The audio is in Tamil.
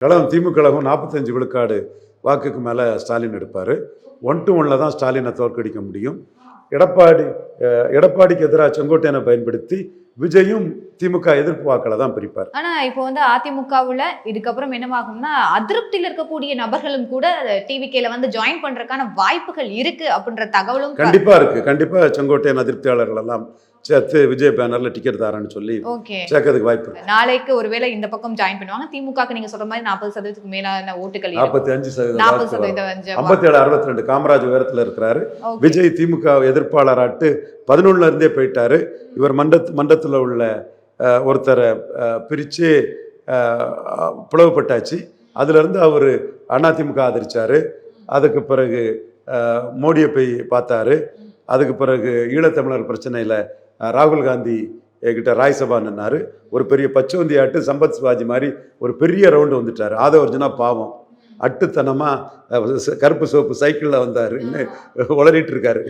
கழகம் திமுக கழகம் 45 விழுக்காடு வாக்குக்கு மேலே ஸ்டாலின் எடுப்பார். 1-1 தான் ஸ்டாலினை தோற்கடிக்க முடியும். எடப்பாடிக்கு எதிராக செங்கோட்டையனை பயன்படுத்தி விஜயும் திமுக எதிர்ப்பு வாக்களை தான் பிரிப்பார். ஆனா இப்போ அதிமுகவுல இதுக்கப்புறம் என்னவாகும்னா அதிருப்தியில் இருக்கக்கூடிய நபர்களும் கூட டிவிகேல ஜாயின் பண்றதுக்கான வாய்ப்புகள் இருக்கு அப்படின்ற தகவலும் கண்டிப்பா இருக்கு. கண்டிப்பா செங்கோட்டையன் அதிருப்தியாளர்கள் எல்லாம் சேர்த்து விஜய் பேனர்ல டிக்கெட் தரேன்னு சொல்லி சேர்க்கறதுக்கு வாய்ப்பு இருக்கு. நாளைக்கு ஒருவேளை இந்த பக்கம் ஜாயின் பண்ணுவாங்க. திமுக நீங்க சொல்ற மாதிரி 40% மேலான ஓட்டுகள் 45%, 57-62 காமராஜ் உயரத்துல இருக்கிறாரு. விஜய் திமுக எதிர்ப்பாளராட்டு 11 இருந்தே போயிட்டாரு. இவர் மண்டத்துல உள்ள ஒருத்தரை பிரிச்சு பிளவுபட்டாச்சு. அதுல இருந்து அவரு அதிமுக ஆதரிச்சாரு. அதுக்கு பிறகு மோடியை போய் பார்த்தாரு. அதுக்கு பிறகு ஈழத்தமிழர் பிரச்சனையில ராகுல் காந்தி கிட்ட ராய்சபா நின்னாரு. ஒரு பெரிய பச்சோந்தியாட்டு சம்பத் சிவாஜி மாதிரி ஒரு பெரிய ரவுண்டு வந்துட்டாரு. ஆதவர்ஜனா பாவம் அட்டுத்தனமா கருப்பு சோப்பு சைக்கிள்ல வந்தாரு, உளறிட்டு இருக்காரு.